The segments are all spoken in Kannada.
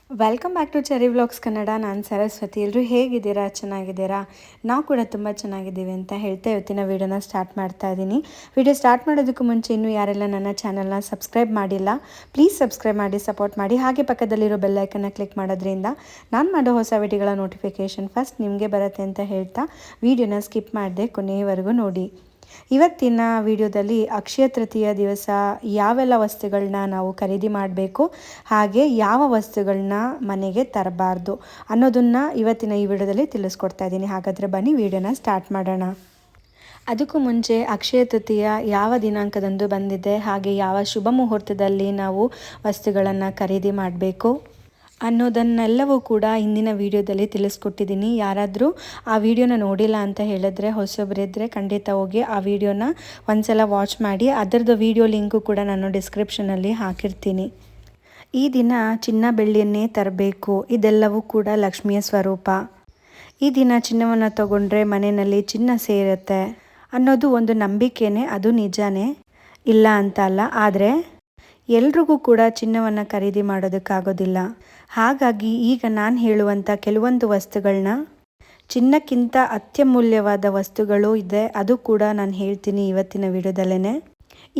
Welcome back to Cherry vlogs Kannada. ನಾನು ಸರಸ್ವತಿ. ಎಲ್ಲರೂ ಹೇಗಿದ್ದೀರಾ? ಚೆನ್ನಾಗಿದ್ದೀರಾ? ನಾವು ಕೂಡ ತುಂಬ ಚೆನ್ನಾಗಿದ್ದೀವಿ ಅಂತ ಹೇಳ್ತಾ ಇವತ್ತಿನ ವೀಡಿಯೋನ ಸ್ಟಾರ್ಟ್ ಮಾಡ್ತಾ ಇದ್ದೀನಿ. ವಿಡಿಯೋ ಸ್ಟಾರ್ಟ್ ಮಾಡೋದಕ್ಕೂ ಮುಂಚೆ ಇನ್ನೂ ಯಾರೆಲ್ಲ ನನ್ನ ಚಾನಲ್ನ ಸಬ್ಸ್ಕ್ರೈಬ್ ಮಾಡಿಲ್ಲ, ಪ್ಲೀಸ್ ಸಬ್ಸ್ಕ್ರೈಬ್ ಮಾಡಿ, ಸಪೋರ್ಟ್ ಮಾಡಿ. ಹಾಗೆ ಪಕ್ಕದಲ್ಲಿರೋ ಬೆಲ್ಲೈಕನ್ನ ಕ್ಲಿಕ್ ಮಾಡೋದ್ರಿಂದ ನಾನು ಮಾಡೋ ಹೊಸ ವಿಡಿಯೋಗಳ ನೋಟಿಫಿಕೇಷನ್ ಫಸ್ಟ್ ನಿಮಗೆ ಬರುತ್ತೆ ಅಂತ ಹೇಳ್ತಾ ವಿಡಿಯೋನ ಸ್ಕಿಪ್ ಮಾಡದೆ ಕೊನೆಯವರೆಗೂ ನೋಡಿ. ಇವತ್ತಿನ ವಿಡಿಯೋದಲ್ಲಿ ಅಕ್ಷಯ ತೃತೀಯ ದಿವಸ ಯಾವೆಲ್ಲ ವಸ್ತುಗಳನ್ನ ನಾವು ಖರೀದಿ ಮಾಡಬೇಕು, ಹಾಗೆ ಯಾವ ವಸ್ತುಗಳನ್ನ ಮನೆಗೆ ತರಬಾರ್ದು ಅನ್ನೋದನ್ನು ಇವತ್ತಿನ ಈ ವಿಡಿಯೋದಲ್ಲಿ ತಿಳಿಸ್ಕೊಡ್ತಾ ಇದ್ದೀನಿ. ಹಾಗಾದರೆ ಬನ್ನಿ ವಿಡಿಯೋನ ಸ್ಟಾರ್ಟ್ ಮಾಡೋಣ. ಅದಕ್ಕೂ ಮುಂಚೆ ಅಕ್ಷಯ ತೃತೀಯ ಯಾವ ದಿನಾಂಕದಂದು ಬಂದಿದೆ, ಹಾಗೆ ಯಾವ ಶುಭ ಮುಹೂರ್ತದಲ್ಲಿ ನಾವು ವಸ್ತುಗಳನ್ನು ಖರೀದಿ ಮಾಡಬೇಕು ಅನ್ನೋದನ್ನೆಲ್ಲವೂ ಕೂಡ ಇಂದಿನ ವಿಡಿಯೋದಲ್ಲಿ ತಿಳಿಸ್ಕೊಟ್ಟಿದ್ದೀನಿ. ಯಾರಾದರೂ ಆ ವಿಡಿಯೋನ ನೋಡಿಲ್ಲ ಅಂತ ಹೇಳಿದ್ರೆ, ಹೊಸೊಬ್ಬರಿದ್ದರೆ ಖಂಡಿತ ಹೋಗಿ ಆ ವಿಡಿಯೋನ ಒಂದ್ಸಲ ವಾಚ್ ಮಾಡಿ. ಅದರದ್ದು ವಿಡಿಯೋ ಲಿಂಕು ಕೂಡ ನಾನು ಡಿಸ್ಕ್ರಿಪ್ಷನಲ್ಲಿ ಹಾಕಿರ್ತೀನಿ. ಈ ದಿನ ಚಿನ್ನ ಬೆಳ್ಳಿಯನ್ನೇ ತರಬೇಕು, ಇದೆಲ್ಲವೂ ಕೂಡ ಲಕ್ಷ್ಮಿಯ ಸ್ವರೂಪ. ಈ ದಿನ ಚಿನ್ನವನ್ನು ತಗೊಂಡ್ರೆ ಮನೆಯಲ್ಲಿ ಚಿನ್ನ ಸೇರುತ್ತೆ ಅನ್ನೋದು ಒಂದು ನಂಬಿಕೆನೇ, ಅದು ನಿಜಾನೇ, ಇಲ್ಲ ಅಂತ ಅಲ್ಲ. ಆದರೆ ಎಲ್ರಿಗೂ ಕೂಡ ಚಿನ್ನವನ್ನು ಖರೀದಿ ಮಾಡೋದಕ್ಕಾಗೋದಿಲ್ಲ. ಹಾಗಾಗಿ ಈಗ ನಾನು ಹೇಳುವಂಥ ಕೆಲವೊಂದು ವಸ್ತುಗಳನ್ನ, ಚಿನ್ನಕ್ಕಿಂತ ಅತ್ಯಮೂಲ್ಯವಾದ ವಸ್ತುಗಳು ಇದೆ, ಅದು ಕೂಡ ನಾನು ಹೇಳ್ತೀನಿ ಇವತ್ತಿನ ವಿಡಿಯೋದಲ್ಲೇ.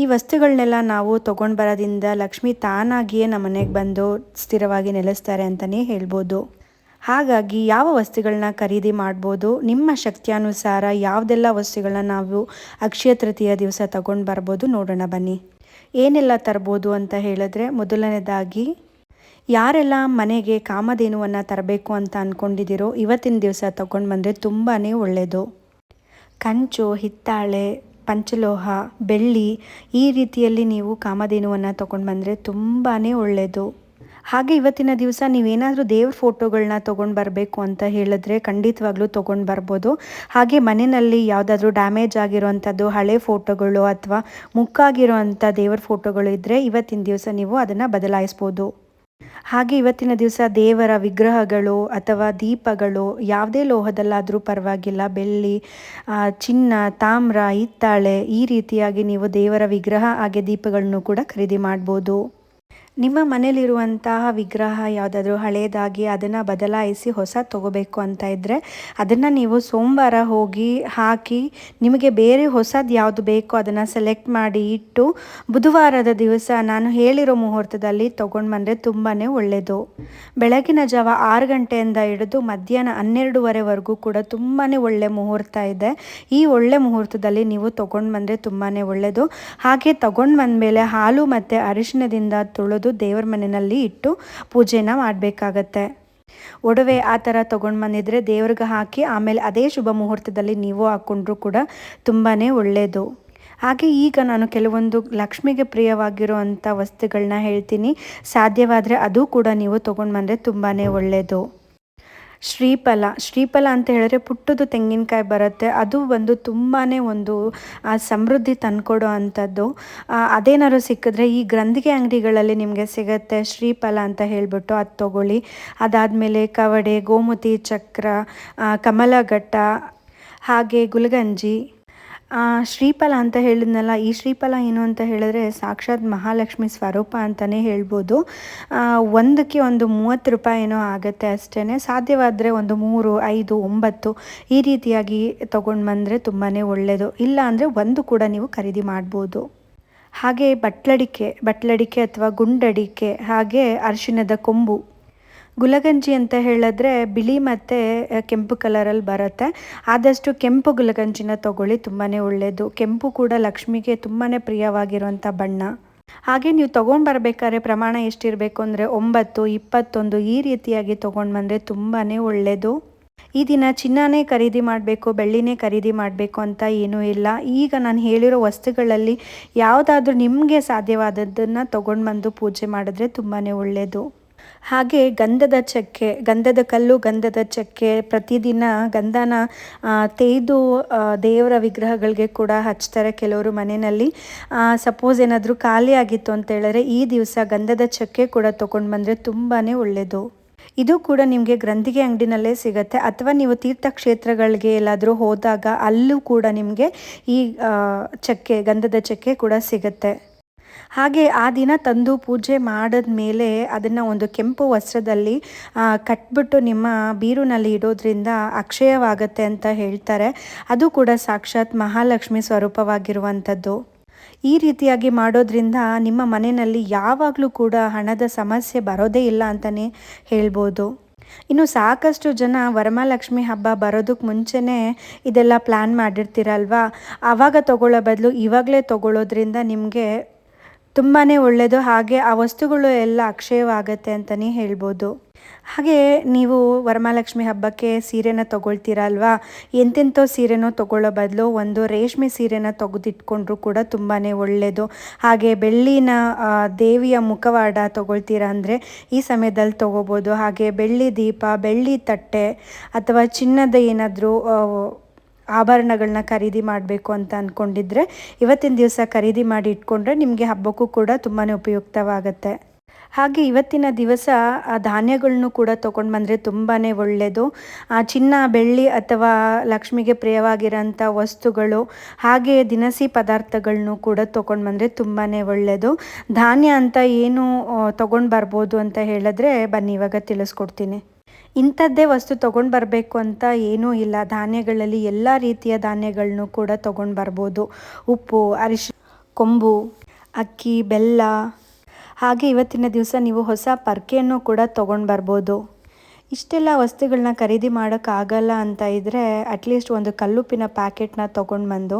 ಈ ವಸ್ತುಗಳನ್ನೆಲ್ಲ ನಾವು ತೊಗೊಂಡು ಬರೋದ್ರಿಂದ ಲಕ್ಷ್ಮಿ ತಾನಾಗಿಯೇ ನಮ್ಮ ಮನೆಗೆ ಬಂದು ಸ್ಥಿರವಾಗಿ ನೆಲೆಸ್ತಾರೆ ಅಂತಲೇ ಹೇಳ್ಬೋದು. ಹಾಗಾಗಿ ಯಾವ ವಸ್ತುಗಳನ್ನ ಖರೀದಿ ಮಾಡ್ಬೋದು, ನಿಮ್ಮ ಶಕ್ತಿಯಾನುಸಾರ ಯಾವುದೆಲ್ಲ ವಸ್ತುಗಳನ್ನ ನಾವು ಅಕ್ಷಯ ತೃತೀಯ ದಿವಸ ತೊಗೊಂಡು ಬರ್ಬೋದು ನೋಡೋಣ ಬನ್ನಿ. ಏನೆಲ್ಲ ತರ್ಬೋದು ಅಂತ ಹೇಳಿದ್ರೆ, ಮೊದಲನೇದಾಗಿ ಯಾರೆಲ್ಲ ಮನೆಗೆ ಕಾಮಧೇನುವನ್ನು ತರಬೇಕು ಅಂತ ಅಂದ್ಕೊಂಡಿದ್ದೀರೋ ಇವತ್ತಿನ ದಿವಸ ತೊಗೊಂಡು ಬಂದರೆ ತುಂಬಾ ಒಳ್ಳೆಯದು. ಕಂಚು, ಹಿತ್ತಾಳೆ, ಪಂಚಲೋಹ, ಬೆಳ್ಳಿ ಈ ರೀತಿಯಲ್ಲಿ ನೀವು ಕಾಮಧೇನುವನ್ನು ತೊಗೊಂಡು ಬಂದರೆ ತುಂಬಾ ಒಳ್ಳೆಯದು. ಹಾಗೆ ಇವತ್ತಿನ ದಿವಸ ನೀವೇನಾದರೂ ದೇವ್ರ ಫೋಟೋಗಳನ್ನ ತೊಗೊಂಡು ಬರಬೇಕು ಅಂತ ಹೇಳಿದ್ರೆ ಖಂಡಿತವಾಗ್ಲೂ ತೊಗೊಂಡು ಬರ್ಬೋದು. ಹಾಗೆ ಮನೆಯಲ್ಲಿ ಯಾವುದಾದ್ರೂ ಡ್ಯಾಮೇಜ್ ಆಗಿರೋವಂಥದ್ದು ಹಳೆ ಫೋಟೋಗಳು ಅಥವಾ ಮುಕ್ಕಾಗಿರೋವಂಥ ದೇವ್ರ ಫೋಟೋಗಳು ಇದ್ದರೆ ಇವತ್ತಿನ ದಿವಸ ನೀವು ಅದನ್ನು ಬದಲಾಯಿಸ್ಬೋದು. ಹಾಗೆ ಇವತ್ತಿನ ದಿವಸ ದೇವರ ವಿಗ್ರಹಗಳು ಅಥವಾ ದೀಪಗಳು ಯಾವುದೇ ಲೋಹದಲ್ಲಾದರೂ ಪರವಾಗಿಲ್ಲ, ಬೆಳ್ಳಿ, ಚಿನ್ನ, ತಾಮ್ರ, ಹಿತ್ತಾಳೆ ಈ ರೀತಿಯಾಗಿ ನೀವು ದೇವರ ವಿಗ್ರಹ ಹಾಗೆ ದೀಪಗಳನ್ನು ಕೂಡ ಖರೀದಿ ಮಾಡ್ಬೋದು. ನಿಮ್ಮ ಮನೇಲಿರುವಂತಹ ವಿಗ್ರಹ ಯಾವುದಾದ್ರೂ ಹಳೇದಾಗಿ ಅದನ್ನು ಬದಲಾಯಿಸಿ ಹೊಸ ತೊಗೋಬೇಕು ಅಂತ ಇದ್ದರೆ ಅದನ್ನು ನೀವು ಸೋಮವಾರ ಹೋಗಿ ಹಾಕಿ, ನಿಮಗೆ ಬೇರೆ ಹೊಸದು ಯಾವುದು ಬೇಕೋ ಅದನ್ನು ಸೆಲೆಕ್ಟ್ ಮಾಡಿ ಇಟ್ಟು ಬುಧವಾರದ ದಿವಸ ನಾನು ಹೇಳಿರೋ ಮುಹೂರ್ತದಲ್ಲಿ ತೊಗೊಂಡು ಬಂದರೆ ತುಂಬಾ ಒಳ್ಳೆಯದು. ಬೆಳಗಿನ ಜಾವ 6 ಗಂಟೆಯಿಂದ ಹಿಡಿದು ಮಧ್ಯಾಹ್ನ 12:30ವರೆಗೂ ಕೂಡ ತುಂಬಾ ಒಳ್ಳೆ ಮುಹೂರ್ತ ಇದೆ. ಈ ಒಳ್ಳೆ ಮುಹೂರ್ತದಲ್ಲಿ ನೀವು ತೊಗೊಂಡು ಬಂದರೆ ತುಂಬಾ ಒಳ್ಳೆಯದು. ಹಾಗೆ ತೊಗೊಂಡು ಬಂದಮೇಲೆ ಹಾಲು ಮತ್ತು ಅರಿಶಿಣದಿಂದ ತೊಳೆದು ದೇವರ ಮನೆಯಲ್ಲಿ ಇಟ್ಟು ಪೂಜೆನ ಮಾಡಬೇಕಾಗತ್ತೆ. ಒಡವೆ ಆ ಥರ ತೊಗೊಂಡು ಬಂದಿದ್ರೆ ದೇವ್ರಿಗೆ ಹಾಕಿ ಆಮೇಲೆ ಅದೇ ಶುಭ ಮುಹೂರ್ತದಲ್ಲಿ ನೀವು ಹಾಕ್ಕೊಂಡ್ರೂ ಕೂಡ ತುಂಬಾ ಒಳ್ಳೆಯದು. ಹಾಗೆ ಈಗ ನಾನು ಕೆಲವೊಂದು ಲಕ್ಷ್ಮಿಗೆ ಪ್ರಿಯವಾಗಿರೋ ಅಂಥ ವಸ್ತುಗಳನ್ನ ಹೇಳ್ತೀನಿ. ಸಾಧ್ಯವಾದರೆ ಅದು ಕೂಡ ನೀವು ತೊಗೊಂಡು ಬಂದರೆ ತುಂಬಾ ಒಳ್ಳೆಯದು. ಶ್ರೀಫಲ ಅಂತ ಹೇಳಿದ್ರೆ ಪುಟ್ಟದು ತೆಂಗಿನಕಾಯಿ ಬರುತ್ತೆ, ಅದು ಒಂದು ತುಂಬಾ ಒಂದು ಸಮೃದ್ಧಿ ತಂದುಕೊಡೋ ಅಂಥದ್ದು. ಅದೇನಾದ್ರು ಸಿಕ್ಕಿದ್ರೆ ಈ ಗ್ರಂಥಿಗೆ ಅಂಗಡಿಗಳಲ್ಲಿ ನಿಮಗೆ ಸಿಗುತ್ತೆ, ಶ್ರೀಫಲ ಅಂತ ಹೇಳಿಬಿಟ್ಟು ಅದು ತೊಗೊಳ್ಳಿ. ಅದಾದಮೇಲೆ ಕವಡೆ, ಗೋಮತಿ ಚಕ್ರ, ಕಮಲಘಟ್ಟ, ಹಾಗೆ ಗುಲ್ಗಂಜಿ. ಶ್ರೀಫಲ ಅಂತ ಹೇಳಿದ್ನಲ್ಲ, ಈ ಶ್ರೀಫಲ ಏನು ಅಂತ ಹೇಳಿದ್ರೆ ಸಾಕ್ಷಾತ್ ಮಹಾಲಕ್ಷ್ಮಿ ಸ್ವರೂಪ ಅಂತಲೇ ಹೇಳ್ಬೋದು. ಒಂದಕ್ಕೆ ಒಂದು 30 ರೂಪಾಯಿ ಏನೋ ಆಗುತ್ತೆ ಅಷ್ಟೇ. ಸಾಧ್ಯವಾದರೆ ಒಂದು 3, 5, 9 ಈ ರೀತಿಯಾಗಿ ತೊಗೊಂಡು ಬಂದರೆ ತುಂಬಾ ಒಳ್ಳೆಯದು. ಇಲ್ಲ ಅಂದರೆ ಒಂದು ಕೂಡ ನೀವು ಖರೀದಿ ಮಾಡ್ಬೋದು. ಹಾಗೆ ಬಟ್ಲಡಿಕೆ ಅಥವಾ ಗುಂಡಡಿಕೆ, ಹಾಗೆ ಅರಿಶಿಣದ ಕೊಂಬು. ಗುಲಗಂಜಿ ಅಂತ ಹೇಳಿದ್ರೆ ಬಿಳಿ ಮತ್ತು ಕೆಂಪು ಕಲರಲ್ಲಿ ಬರುತ್ತೆ. ಆದಷ್ಟು ಕೆಂಪು ಗುಲಗಂಜಿನ ತೊಗೊಳ್ಳಿ, ತುಂಬಾ ಒಳ್ಳೆಯದು. ಕೆಂಪು ಕೂಡ ಲಕ್ಷ್ಮಿಗೆ ತುಂಬಾ ಪ್ರಿಯವಾಗಿರುವಂಥ ಬಣ್ಣ. ಹಾಗೆ ನೀವು ತೊಗೊಂಡು ಬರಬೇಕಾದ್ರೆ ಪ್ರಮಾಣ ಎಷ್ಟಿರಬೇಕು ಅಂದರೆ 9, 21 ಈ ರೀತಿಯಾಗಿ ತೊಗೊಂಡು ಬಂದರೆ ತುಂಬಾ ಒಳ್ಳೆಯದು. ಈ ದಿನ ಚಿನ್ನನೇ ಖರೀದಿ ಮಾಡಬೇಕು, ಬೆಳ್ಳಿನೇ ಖರೀದಿ ಮಾಡಬೇಕು ಅಂತ ಏನೂ ಇಲ್ಲ. ಈಗ ನಾನು ಹೇಳಿರೋ ವಸ್ತುಗಳಲ್ಲಿ ಯಾವುದಾದ್ರೂ ನಿಮಗೆ ಸಾಧ್ಯವಾದದ್ದನ್ನು ತೊಗೊಂಡು ಬಂದು ಪೂಜೆ ಮಾಡಿದ್ರೆ ತುಂಬಾ ಒಳ್ಳೆಯದು. ಹಾಗೆ ಗಂಧದ ಚಕ್ಕೆ, ಗಂಧದ ಕಲ್ಲು, ಗಂಧದ ಚಕ್ಕೆ ಪ್ರತಿದಿನ ಗಂಧನ ತೆಗೆದು ದೇವರ ವಿಗ್ರಹಗಳಿಗೆ ಕೂಡ ಹಚ್ತಾರೆ ಕೆಲವರು ಮನೆಯಲ್ಲಿ. ಸಪೋಸ್ ಏನಾದರೂ ಖಾಲಿ ಆಗಿತ್ತು ಅಂತ ಹೇಳಿದ್ರೆ ಈ ದಿವಸ ಗಂಧದ ಚಕ್ಕೆ ಕೂಡ ತೊಗೊಂಡು ಬಂದರೆ ತುಂಬಾ ಒಳ್ಳೆಯದು. ಇದು ಕೂಡ ನಿಮಗೆ ಗ್ರಂಥಿಗೆ ಅಂಗಡಿನಲ್ಲೇ ಸಿಗುತ್ತೆ, ಅಥವಾ ನೀವು ತೀರ್ಥಕ್ಷೇತ್ರಗಳಿಗೆ ಎಲ್ಲಾದರೂ ಹೋದಾಗ ಅಲ್ಲೂ ಕೂಡ ನಿಮಗೆ ಈ ಗಂಧದ ಚಕ್ಕೆ ಕೂಡ ಸಿಗುತ್ತೆ. ಹಾಗೆ ಆ ದಿನ ತಂದು ಪೂಜೆ ಮಾಡಿದ್ಮೇಲೆ ಅದನ್ನು ಒಂದು ಕೆಂಪು ವಸ್ತ್ರದಲ್ಲಿ ಕಟ್ಬಿಟ್ಟು ನಿಮ್ಮ ಬೀರುನಲ್ಲಿ ಇಡೋದ್ರಿಂದ ಅಕ್ಷಯವಾಗುತ್ತೆ ಅಂತ ಹೇಳ್ತಾರೆ. ಅದು ಕೂಡ ಸಾಕ್ಷಾತ್ ಮಹಾಲಕ್ಷ್ಮಿ ಸ್ವರೂಪವಾಗಿರುವಂಥದ್ದು. ಈ ರೀತಿಯಾಗಿ ಮಾಡೋದ್ರಿಂದ ನಿಮ್ಮ ಮನೆಯಲ್ಲಿ ಯಾವಾಗಲೂ ಕೂಡ ಹಣದ ಸಮಸ್ಯೆ ಬರೋದೇ ಇಲ್ಲ ಅಂತಲೇ ಹೇಳ್ಬೋದು. ಇನ್ನು ಸಾಕಷ್ಟು ಜನ ವರಮಹಾಲಕ್ಷ್ಮಿ ಹಬ್ಬ ಬರೋದಕ್ಕೆ ಮುಂಚೆನೇ ಇದೆಲ್ಲ ಪ್ಲ್ಯಾನ್ ಮಾಡಿರ್ತೀರಲ್ವ, ಆವಾಗ ತೊಗೊಳ್ಳೋ ಬದಲು ಇವಾಗಲೇ ತೊಗೊಳ್ಳೋದ್ರಿಂದ ನಿಮಗೆ ತುಂಬಾ ಒಳ್ಳೆಯದು. ಹಾಗೆ ಆ ವಸ್ತುಗಳು ಎಲ್ಲ ಅಕ್ಷಯವಾಗತ್ತೆ ಅಂತಲೇ ಹೇಳ್ಬೋದು. ಹಾಗೆ ನೀವು ವರಮಹಾಲಕ್ಷ್ಮಿ ಹಬ್ಬಕ್ಕೆ ಸೀರೆನ ತೊಗೊಳ್ತೀರಲ್ವಾ, ಎಂತೆಂಥೋ ಸೀರೆನೋ ತೊಗೊಳ್ಳೋ ಬದಲು ಒಂದು ರೇಷ್ಮೆ ಸೀರೆನ ತೆಗೆದಿಟ್ಕೊಂಡ್ರೂ ಕೂಡ ತುಂಬಾ ಒಳ್ಳೆಯದು. ಹಾಗೆ ಬೆಳ್ಳಿನ ದೇವಿಯ ಮುಖವಾಡ ತೊಗೊಳ್ತೀರಾ ಅಂದರೆ ಈ ಸಮಯದಲ್ಲಿ ತೊಗೋಬೋದು. ಹಾಗೆ ಬೆಳ್ಳಿ ದೀಪ, ಬೆಳ್ಳಿ ತಟ್ಟೆ ಅಥವಾ ಚಿನ್ನದ ಏನಾದರೂ ಆಭರಣಗಳನ್ನ ಖರೀದಿ ಮಾಡಬೇಕು ಅಂತ ಅಂದ್ಕೊಂಡಿದ್ರೆ ಇವತ್ತಿನ ದಿವಸ ಖರೀದಿ ಮಾಡಿ ಇಟ್ಕೊಂಡ್ರೆ ನಿಮಗೆ ಹಬ್ಬಕ್ಕೂ ಕೂಡ ತುಂಬಾ ಉಪಯುಕ್ತವಾಗುತ್ತೆ. ಹಾಗೆ ಇವತ್ತಿನ ದಿವಸ ಧಾನ್ಯಗಳನ್ನು ಕೂಡ ತೊಗೊಂಡು ಬಂದರೆ ತುಂಬಾ ಒಳ್ಳೆಯದು. ಚಿನ್ನ, ಬೆಳ್ಳಿ ಅಥವಾ ಲಕ್ಷ್ಮಿಗೆ ಪ್ರಿಯವಾಗಿರೋಂಥ ವಸ್ತುಗಳು ಹಾಗೆ ದಿನಸಿ ಪದಾರ್ಥಗಳನ್ನು ಕೂಡ ತೊಗೊಂಡು ಬಂದರೆ ತುಂಬಾ ಒಳ್ಳೆಯದು. ಧಾನ್ಯ ಅಂತ ಏನು ತೊಗೊಂಡು ಬರ್ಬೋದು ಅಂತ ಹೇಳಿದ್ರೆ ಬನ್ನಿ ಇವಾಗ ತಿಳಿಸ್ಕೊಡ್ತೀನಿ. ಇಂಥದ್ದೇ ವಸ್ತು ತೊಗೊಂಡು ಬರಬೇಕು ಅಂತ ಏನೂ ಇಲ್ಲ. ಧಾನ್ಯಗಳಲ್ಲಿ ಎಲ್ಲ ರೀತಿಯ ಧಾನ್ಯಗಳನ್ನು ಕೂಡ ತೊಗೊಂಡು ಬರ್ಬೋದು. ಉಪ್ಪು, ಅರಿಶಿನ, ಕೊಂಬು, ಅಕ್ಕಿ, ಬೆಲ್ಲ. ಹಾಗೆ ಇವತ್ತಿನ ದಿವಸ ನೀವು ಹೊಸ ಪರ್ಕೆಯನ್ನು ಕೂಡ ತೊಗೊಂಡು ಬರ್ಬೋದು. ಇಷ್ಟೆಲ್ಲ ವಸ್ತುಗಳನ್ನ ಖರೀದಿ ಮಾಡೋಕ್ಕಾಗಲ್ಲ ಅಂತ ಇದ್ದರೆ ಅಟ್ಲೀಸ್ಟ್ ಒಂದು ಕಲ್ಲುಪ್ಪಿನ ಪ್ಯಾಕೆಟ್ನ ತೊಗೊಂಡು ಬಂದು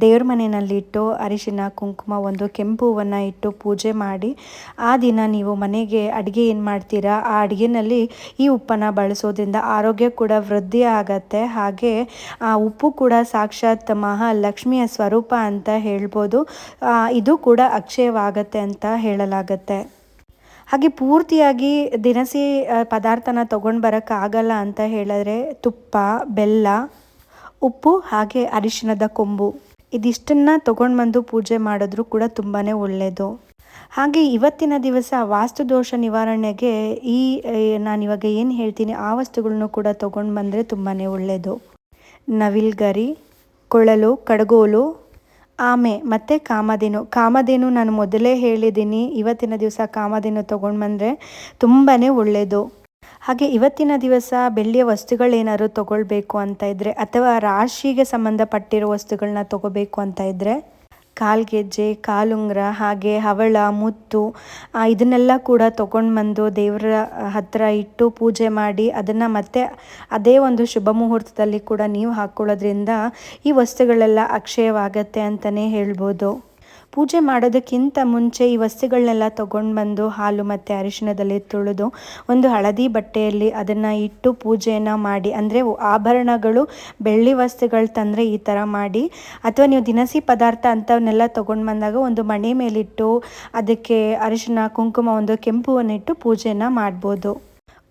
ದೇವ್ರ ಮನೆಯಲ್ಲಿಟ್ಟು ಅರಿಶಿನ, ಕುಂಕುಮ, ಒಂದು ಕೆಂಪು ಹೂವನ್ನು ಇಟ್ಟು ಪೂಜೆ ಮಾಡಿ ಆ ದಿನ ನೀವು ಮನೆಗೆ ಅಡುಗೆ ಏನು ಮಾಡ್ತೀರಾ ಆ ಅಡುಗೆನಲ್ಲಿ ಈ ಉಪ್ಪನ್ನು ಬಳಸೋದ್ರಿಂದ ಆರೋಗ್ಯ ಕೂಡ ವೃದ್ಧಿ ಆಗತ್ತೆ. ಹಾಗೆ ಆ ಉಪ್ಪು ಕೂಡ ಸಾಕ್ಷಾತ್ ಮಹಾಲಕ್ಷ್ಮಿಯ ಸ್ವರೂಪ ಅಂತ ಹೇಳ್ಬೋದು. ಇದು ಕೂಡ ಅಕ್ಷಯವಾಗತ್ತೆ ಅಂತ ಹೇಳಲಾಗತ್ತೆ. ಹಾಗೆ ಪೂರ್ತಿಯಾಗಿ ದಿನಸಿ ಪದಾರ್ಥನ ತೊಗೊಂಡು ಬರೋಕ್ಕಾಗಲ್ಲ ಅಂತ ಹೇಳಿದ್ರೆ ತುಪ್ಪ, ಬೆಲ್ಲ, ಉಪ್ಪು ಹಾಗೆ ಅರಿಶಿಣದ ಕೊಂಬು ಇದಿಷ್ಟನ್ನು ತೊಗೊಂಡು ಬಂದು ಪೂಜೆ ಮಾಡಿದ್ರೂ ಕೂಡ ತುಂಬಾ ಒಳ್ಳೆಯದು. ಹಾಗೆ ಇವತ್ತಿನ ದಿವಸ ವಾಸ್ತುದೋಷ ನಿವಾರಣೆಗೆ ನಾನಿವಾಗ ಏನು ಹೇಳ್ತೀನಿ ಆ ವಸ್ತುಗಳನ್ನು ಕೂಡ ತೊಗೊಂಡು ಬಂದರೆ ತುಂಬಾ ಒಳ್ಳೆಯದು. ನವಿಲ್ಗರಿ, ಕೊಳಲು, ಕಡಗೋಲು, ಆಮೆ ಮತ್ತು ಕಾಮಧೇನು ನಾನು ಮೊದಲೇ ಹೇಳಿದ್ದೀನಿ. ಇವತ್ತಿನ ದಿವಸ ಕಾಮಧೇನು ತೊಗೊಂಡು ಬಂದರೆ ತುಂಬಾ ಒಳ್ಳೆಯದು. ಹಾಗೆ ಇವತ್ತಿನ ದಿವಸ ಬೆಳ್ಳಿಯ ವಸ್ತುಗಳೇನಾದ್ರು ತೊಗೊಳ್ಬೇಕು ಅಂತ ಇದ್ದರೆ ಅಥವಾ ರಾಶಿಗೆ ಸಂಬಂಧಪಟ್ಟಿರೋ ವಸ್ತುಗಳನ್ನ ತೊಗೋಬೇಕು ಅಂತ ಇದ್ದರೆ ಕಾಲ್ಗೆಜ್ಜೆ, ಕಾಲುಂಗುರ, ಹಾಗೆ ಹವಳ, ಮುತ್ತು ಇದನ್ನೆಲ್ಲ ಕೂಡ ತೊಗೊಂಡು ಬಂದು ದೇವರ ಹತ್ತಿರ ಇಟ್ಟು ಪೂಜೆ ಮಾಡಿ ಅದನ್ನು ಮತ್ತೆ ಅದೇ ಒಂದು ಶುಭ ಮುಹೂರ್ತದಲ್ಲಿ ಕೂಡ ನೀವು ಹಾಕ್ಕೊಳ್ಳೋದ್ರಿಂದ ಈ ವಸ್ತುಗಳೆಲ್ಲ ಅಕ್ಷಯವಾಗತ್ತೆ ಅಂತಲೇ ಹೇಳ್ಬೋದು. ಪೂಜೆ ಮಾಡೋದಕ್ಕಿಂತ ಮುಂಚೆ ಈ ವಸ್ತುಗಳನ್ನೆಲ್ಲ ತೊಗೊಂಡು ಬಂದು ಹಾಲು ಮತ್ತು ಅರಿಶಿಣದಲ್ಲಿ ತೊಳೆದು ಒಂದು ಹಳದಿ ಬಟ್ಟೆಯಲ್ಲಿ ಅದನ್ನು ಇಟ್ಟು ಪೂಜೆಯನ್ನು ಮಾಡಿ, ಅಂದರೆ ಆಭರಣಗಳು ಬೆಳ್ಳಿ ವಸ್ತುಗಳು ತಂದರೆ ಈ ಥರ ಮಾಡಿ, ಅಥವಾ ನೀವು ದಿನಸಿ ಪದಾರ್ಥ ಅಂಥವನ್ನೆಲ್ಲ ತೊಗೊಂಡು ಬಂದಾಗ ಒಂದು ಮಣೆ ಮೇಲಿಟ್ಟು ಅದಕ್ಕೆ ಅರಿಶಿಣ, ಕುಂಕುಮ, ಒಂದು ಕೆಂಪುವನ್ನು ಇಟ್ಟು ಪೂಜೆಯನ್ನು ಮಾಡ್ಬೋದು.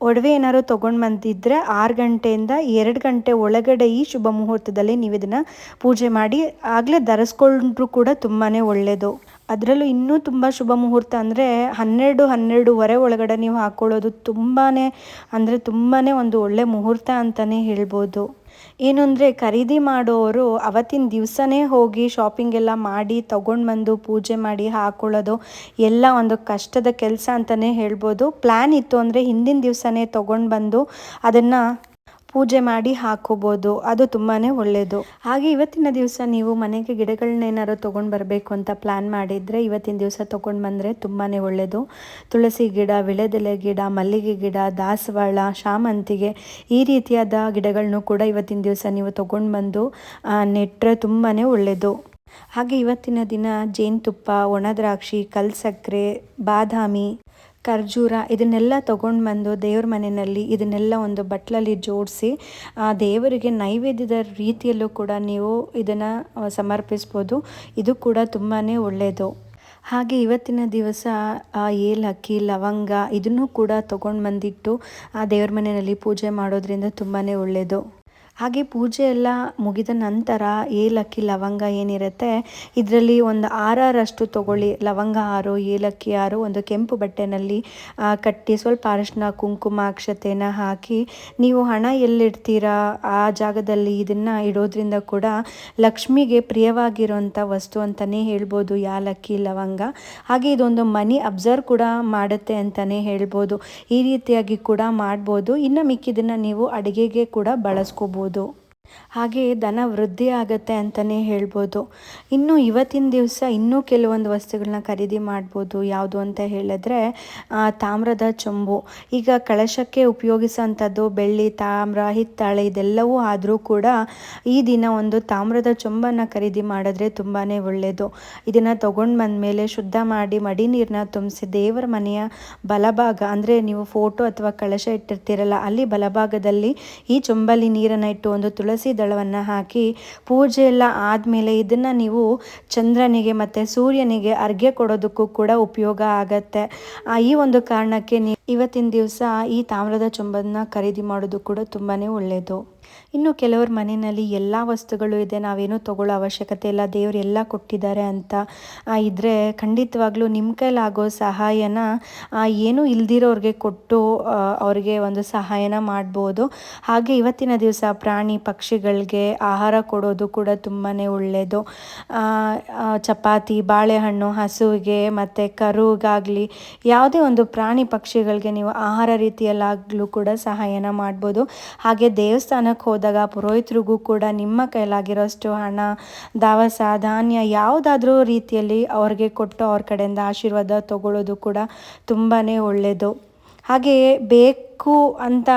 ಒಡವೆ ಏನಾದ್ರು ತೊಗೊಂಡು ಬಂದಿದ್ದರೆ 6 ಗಂಟೆಯಿಂದ 2 ಗಂಟೆ ಒಳಗಡೆ ಈ ಶುಭ ಮುಹೂರ್ತದಲ್ಲಿ ನೀವು ಇದನ್ನು ಪೂಜೆ ಮಾಡಿ ಆಗಲೇ ಧರಿಸ್ಕೊಂಡ್ರೂ ಕೂಡ ತುಂಬಾ ಒಳ್ಳೆಯದು. ಅದರಲ್ಲೂ ಇನ್ನೂ ತುಂಬ ಶುಭ ಮುಹೂರ್ತ ಅಂದರೆ 12-12:30 ಒಳಗಡೆ ನೀವು ಹಾಕ್ಕೊಳ್ಳೋದು ತುಂಬಾ ಒಂದು ಒಳ್ಳೆ ಮುಹೂರ್ತ ಅಂತಲೇ ಹೇಳ್ಬೋದು. ಏನು ಅಂದರೆ ಖರೀದಿ ಮಾಡೋರು ಅವತ್ತಿನ ದಿವಸನೇ ಹೋಗಿ ಶಾಪಿಂಗ್ ಎಲ್ಲ ಮಾಡಿ ತೊಗೊಂಡು ಬಂದು ಪೂಜೆ ಮಾಡಿ ಹಾಕ್ಕೊಳ್ಳೋದು ಎಲ್ಲ ಒಂದು ಕಷ್ಟದ ಕೆಲಸ ಅಂತಲೇ ಹೇಳ್ಬೋದು. ಪ್ಲ್ಯಾನ್ ಇತ್ತು ಅಂದರೆ ಹಿಂದಿನ ದಿವಸನೇ ತೊಗೊಂಡು ಬಂದು ಅದನ್ನು ಪೂಜೆ ಮಾಡಿ ಹಾಕೋಬೋದು. ಅದು ತುಂಬಾ ಒಳ್ಳೆಯದು. ಹಾಗೆ ಇವತ್ತಿನ ದಿವಸ ನೀವು ಮನೆಗೆ ಗಿಡಗಳನ್ನೇನಾದ್ರು ತೊಗೊಂಡು ಬರಬೇಕು ಅಂತ ಪ್ಲ್ಯಾನ್ ಮಾಡಿದರೆ ಇವತ್ತಿನ ದಿವಸ ತೊಗೊಂಡು ಬಂದರೆ ತುಂಬಾ ಒಳ್ಳೆಯದು. ತುಳಸಿ ಗಿಡ, ವಿಳೆದೆಲೆ ಗಿಡ, ಮಲ್ಲಿಗೆ ಗಿಡ, ದಾಸವಾಳ, ಶಾಮಂತಿಗೆ ಈ ರೀತಿಯಾದ ಗಿಡಗಳನ್ನು ಕೂಡ ಇವತ್ತಿನ ದಿವಸ ನೀವು ತೊಗೊಂಡು ಬಂದು ನೆಟ್ಟರೆ ತುಂಬಾ ಒಳ್ಳೆಯದು. ಹಾಗೆ ಇವತ್ತಿನ ದಿನ ಜೇನುತುಪ್ಪ, ಒಣ ದ್ರಾಕ್ಷಿ, ಕಲ್ಸಕ್ಕರೆ, ಬಾದಾಮಿ, ಖರ್ಜೂರ ಇದನ್ನೆಲ್ಲ ತೊಗೊಂಡು ಬಂದು ದೇವ್ರ ಮನೆಯಲ್ಲಿ ಇದನ್ನೆಲ್ಲ ಒಂದು ಬಟ್ಲಲ್ಲಿ ಜೋಡಿಸಿ ದೇವರಿಗೆ ನೈವೇದ್ಯದ ರೀತಿಯಲ್ಲೂ ಕೂಡ ನೀವು ಇದನ್ನು ಸಮರ್ಪಿಸ್ಬೋದು. ಇದು ಕೂಡ ತುಂಬಾ ಒಳ್ಳೆಯದು. ಹಾಗೆ ಇವತ್ತಿನ ದಿವಸ ಏಲಕ್ಕಿ, ಲವಂಗ ಇದನ್ನು ಕೂಡ ತೊಗೊಂಡು ಬಂದಿಟ್ಟು ದೇವ್ರ ಮನೆಯಲ್ಲಿ ಪೂಜೆ ಮಾಡೋದ್ರಿಂದ ತುಂಬಾ ಒಳ್ಳೆಯದು. ಹಾಗೆ ಪೂಜೆ ಎಲ್ಲ ಮುಗಿದ ನಂತರ ಏಲಕ್ಕಿ ಲವಂಗ ಏನಿರುತ್ತೆ ಇದರಲ್ಲಿ ಒಂದು 6 ತಗೊಳ್ಳಿ. ಲವಂಗ 6, ಏಲಕ್ಕಿ 6 ಒಂದು ಕೆಂಪು ಬಟ್ಟೆನಲ್ಲಿ ಕಟ್ಟಿ ಸ್ವಲ್ಪ ಅರಿಶಿನ ಕುಂಕುಮ ಅಕ್ಷತೆನ ಹಾಕಿ ನೀವು ಹಣ ಎಲ್ಲಿಡ್ತೀರಾ ಆ ಜಾಗದಲ್ಲಿ ಇದನ್ನು ಇಡೋದ್ರಿಂದ ಕೂಡ ಲಕ್ಷ್ಮಿಗೆ ಪ್ರಿಯವಾಗಿರೋಂಥ ವಸ್ತು ಅಂತಲೇ ಹೇಳ್ಬೋದು ಯಾಲಕ್ಕಿ ಲವಂಗ. ಹಾಗೆ ಇದೊಂದು ಮನಿ ಅಬ್ಸರ್ವ್ ಕೂಡ ಮಾಡುತ್ತೆ ಅಂತಲೇ ಹೇಳ್ಬೋದು. ಈ ರೀತಿಯಾಗಿ ಕೂಡ ಮಾಡ್ಬೋದು. ಇನ್ನು ಮಿಕ್ಕಿದ್ದನ್ನು ನೀವು ಅಡುಗೆಗೆ ಕೂಡ ಬಳಸ್ಕೋಬೋದು. ಹಾಗೆ ಧನ ವೃದ್ಧಿ ಆಗುತ್ತೆ ಅಂತಲೇ ಹೇಳ್ಬೋದು. ಇನ್ನು ಇವತ್ತಿನ ದಿವಸ ಇನ್ನೂ ಕೆಲವೊಂದು ವಸ್ತುಗಳನ್ನ ಖರೀದಿ ಮಾಡ್ಬೋದು. ಯಾವುದು ಅಂತ ಹೇಳಿದ್ರೆ ತಾಮ್ರದ ಚೊಂಬು. ಈಗ ಕಳಶಕ್ಕೆ ಉಪಯೋಗಿಸೋಂಥದ್ದು ಬೆಳ್ಳಿ, ತಾಮ್ರ, ಹಿತ್ತಾಳೆ ಇದೆಲ್ಲವೂ ಆದರೂ ಕೂಡ ಈ ದಿನ ಒಂದು ತಾಮ್ರದ ಚೊಂಬನ್ನು ಖರೀದಿ ಮಾಡಿದ್ರೆ ತುಂಬಾ ಒಳ್ಳೆಯದು. ಇದನ್ನು ತೊಗೊಂಡು ಬಂದಮೇಲೆ ಶುದ್ಧ ಮಾಡಿ ಮಡಿ ನೀರನ್ನ ತುಂಬಿಸಿ ದೇವರ ಮನೆಯ ಬಲಭಾಗ ಅಂದರೆ ನೀವು ಫೋಟೋ ಅಥವಾ ಕಳಶ ಇಟ್ಟಿರ್ತೀರಲ್ಲ ಅಲ್ಲಿ ಬಲಭಾಗದಲ್ಲಿ ಈ ಚೊಂಬಲ್ಲಿ ನೀರನ್ನು ಇಟ್ಟು ಒಂದು ತುಳಸಿ ದಳವನ್ನು ಹಾಕಿ ಪೂಜೆ ಎಲ್ಲ ಆದಮೇಲೆ ಇದನ್ನು ನೀವು ಚಂದ್ರನಿಗೆ ಮತ್ತು ಸೂರ್ಯನಿಗೆ ಅರ್ಘ್ಯ ಕೊಡೋದಕ್ಕೂ ಕೂಡ ಉಪಯೋಗ ಆಗತ್ತೆ. ಈ ಒಂದು ಕಾರಣಕ್ಕೆ ಇವತ್ತಿನ ದಿವಸ ಈ ತಾಮ್ರದ ಚೊಂಬನ್ನು ಖರೀದಿ ಮಾಡೋದು ಕೂಡ ತುಂಬಾ ಒಳ್ಳೆಯದು. ಇನ್ನು ಕೆಲವ್ರ ಮನೆಯಲ್ಲಿ ಎಲ್ಲ ವಸ್ತುಗಳು ಇದೆ, ನಾವೇನು ತಗೊಳ್ಳೋ ಅವಶ್ಯಕತೆ ಇಲ್ಲ, ದೇವರು ಎಲ್ಲ ಕೊಟ್ಟಿದ್ದಾರೆ ಅಂತ ಇದ್ದರೆ ಖಂಡಿತವಾಗ್ಲೂ ನಿಮ್ಮ ಕೈಲಾಗೋ ಸಹಾಯನ ಏನೂ ಇಲ್ದಿರೋರಿಗೆ ಕೊಟ್ಟು ಅವ್ರಿಗೆ ಒಂದು ಸಹಾಯನ ಮಾಡ್ಬೋದು. ಹಾಗೆ ಇವತ್ತಿನ ದಿವಸ ಪ್ರಾಣಿ ಪಕ್ಷಿಗಳಿಗೆ ಆಹಾರ ಕೊಡೋದು ಕೂಡ ತುಂಬಾ ಒಳ್ಳೆಯದು. ಚಪಾತಿ, ಬಾಳೆಹಣ್ಣು ಹಸುವಿಗೆ ಮತ್ತು ಕರುಗಾಗಲಿ ಯಾವುದೇ ಒಂದು ಪ್ರಾಣಿ ಪಕ್ಷಿಗಳಿಗೆ ನೀವು ಆಹಾರ ರೀತಿಯಲ್ಲಾಗಲೂ ಕೂಡ ಸಹಾಯನ ಮಾಡ್ಬೋದು. ಹಾಗೆ ದೇವಸ್ಥಾನಕ್ಕೆ ಹೋದಾಗ ಪುರೋಹಿತರಿಗೂ ಕೂಡ ನಿಮ್ಮ ಕೈಲಾಗಿರೋಷ್ಟು ಹಣ, ದವಸ, ಧಾನ್ಯ ಯಾವುದಾದ್ರೂ ರೀತಿಯಲ್ಲಿ ಅವ್ರಿಗೆ ಕೊಟ್ಟು ಅವ್ರ ಕಡೆಯಿಂದ ಆಶೀರ್ವಾದ ತಗೊಳ್ಳೋದು ಕೂಡ ತುಂಬಾ ಒಳ್ಳೆಯದು. ಹಾಗೆಯೇ ಬೇಕು ಅಂತ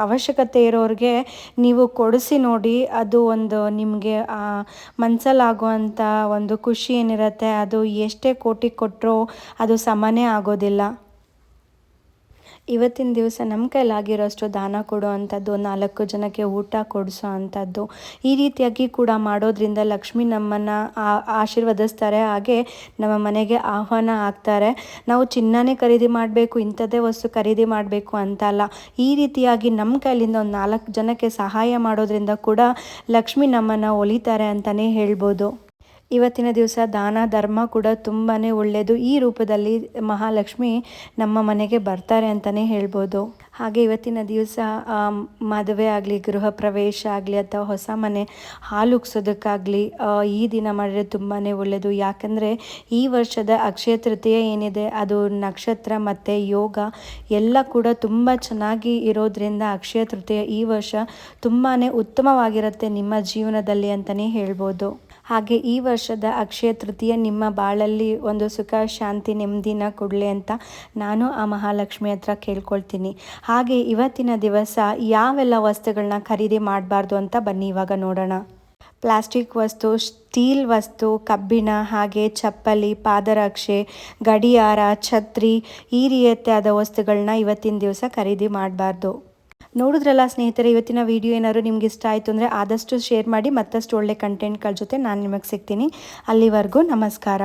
ಅವಶ್ಯಕತೆ ಇರೋರಿಗೆ ನೀವು ಕೊಡಿಸಿ ನೋಡಿ. ಅದು ಒಂದು ನಿಮಗೆ ಮನಸ್ಸಲ್ಲಾಗುವಂಥ ಒಂದು ಖುಷಿ ಏನಿರುತ್ತೆ ಅದು ಎಷ್ಟೇ ಕೋಟಿ ಕೊಟ್ಟರೂ ಅದು ಸಮನೇ ಆಗೋದಿಲ್ಲ. ಇವತ್ತಿನ ದಿವಸ ನಮ್ಮ ಕೈಲಾಗಿರೋಷ್ಟು ದಾನ ಕೊಡೋ ಅಂಥದ್ದು, 4 ಜನಕ್ಕೆ ಊಟ ಕೊಡಿಸೋ ಅಂಥದ್ದು, ಈ ರೀತಿಯಾಗಿ ಕೂಡ ಮಾಡೋದ್ರಿಂದ ಲಕ್ಷ್ಮಿ ನಮ್ಮನ್ನು ಆಶೀರ್ವದಿಸ್ತಾರೆ. ಹಾಗೆ ನಮ್ಮ ಮನೆಗೆ ಆಹ್ವಾನ ಆಗ್ತಾರೆ. ನಾವು ಚಿನ್ನನೇ ಖರೀದಿ ಮಾಡಬೇಕು, ಇಂಥದ್ದೇ ವಸ್ತು ಖರೀದಿ ಮಾಡಬೇಕು ಅಂತಲ್ಲ. ಈ ರೀತಿಯಾಗಿ ನಮ್ಮ ಕೈಲಿಂದ ಒಂದು 4 ಜನಕ್ಕೆ ಸಹಾಯ ಮಾಡೋದ್ರಿಂದ ಕೂಡ ಲಕ್ಷ್ಮಿ ನಮ್ಮನ್ನು ಒಲಿತಾರೆ ಅಂತಲೇ ಹೇಳ್ಬೋದು. ಇವತ್ತಿನ ದಿವಸ ದಾನ ಧರ್ಮ ಕೂಡ ತುಂಬಾ ಒಳ್ಳೆಯದು. ಈ ರೂಪದಲ್ಲಿ ಮಹಾಲಕ್ಷ್ಮಿ ನಮ್ಮ ಮನೆಗೆ ಬರ್ತಾರೆ ಅಂತಲೇ ಹೇಳ್ಬೋದು. ಹಾಗೆ ಇವತ್ತಿನ ದಿವಸ ಮದುವೆ ಆಗಲಿ, ಗೃಹ ಪ್ರವೇಶ ಆಗಲಿ ಅಥವಾ ಹೊಸ ಮನೆ ಹಾಲುಗ್ಸೋದಕ್ಕಾಗಲಿ ಈ ದಿನ ಮಾಡಿದ್ರೆ ತುಂಬಾ ಒಳ್ಳೆಯದು. ಯಾಕಂದರೆ ಈ ವರ್ಷದ ಅಕ್ಷಯ ತೃತೀಯ ಏನಿದೆ ಅದು ನಕ್ಷತ್ರ ಮತ್ತು ಯೋಗ ಎಲ್ಲ ಕೂಡ ತುಂಬ ಚೆನ್ನಾಗಿ ಇರೋದ್ರಿಂದ ಅಕ್ಷಯ ತೃತೀಯ ಈ ವರ್ಷ ತುಂಬಾ ಉತ್ತಮವಾಗಿರುತ್ತೆ ನಿಮ್ಮ ಜೀವನದಲ್ಲಿ ಅಂತಲೇ ಹೇಳ್ಬೋದು. ಹಾಗೆ ಈ ವರ್ಷದ ಅಕ್ಷಯ ತೃತೀಯ ನಿಮ್ಮ ಬಾಳಲ್ಲಿ ಒಂದು ಸುಖ, ಶಾಂತಿ, ನೆಮ್ಮದಿನ ಕೊಡಲಿ ಅಂತ ನಾನು ಆ ಮಹಾಲಕ್ಷ್ಮಿ ಹತ್ರ ಕೇಳ್ಕೊಳ್ತೀನಿ. ಹಾಗೆ ಇವತ್ತಿನ ದಿವಸ ಯಾವೆಲ್ಲ ವಸ್ತುಗಳನ್ನ ಖರೀದಿ ಮಾಡಬಾರ್ದು ಅಂತ ಬನ್ನಿ ಇವಾಗ ನೋಡೋಣ. ಪ್ಲಾಸ್ಟಿಕ್ ವಸ್ತು, ಸ್ಟೀಲ್ ವಸ್ತು, ಕಬ್ಬಿಣ, ಹಾಗೆ ಚಪ್ಪಲಿ, ಪಾದರಕ್ಷೆ, ಗಡಿಯಾರ, ಛತ್ರಿ ಈ ರೀತಿಯಾದ ವಸ್ತುಗಳನ್ನ ಇವತ್ತಿನ ದಿವಸ ಖರೀದಿ ಮಾಡಬಾರ್ದು. ನೋಡಿದ್ರಲ್ಲ ಸ್ನೇಹಿತರೆ, ಇವತ್ತಿನ ವಿಡಿಯೋ ಏನಾದ್ರು ನಿಮ್ಗೆ ಇಷ್ಟ ಆಯಿತು ಅಂದರೆ ಆದಷ್ಟು ಶೇರ್ ಮಾಡಿ. ಮತ್ತಷ್ಟು ಒಳ್ಳೆ ಕಂಟೆಂಟ್ಗಳ ಜೊತೆ ನಾನು ನಿಮಗೆ ಸಿಗ್ತೀನಿ. ಅಲ್ಲಿವರೆಗೂ ನಮಸ್ಕಾರ.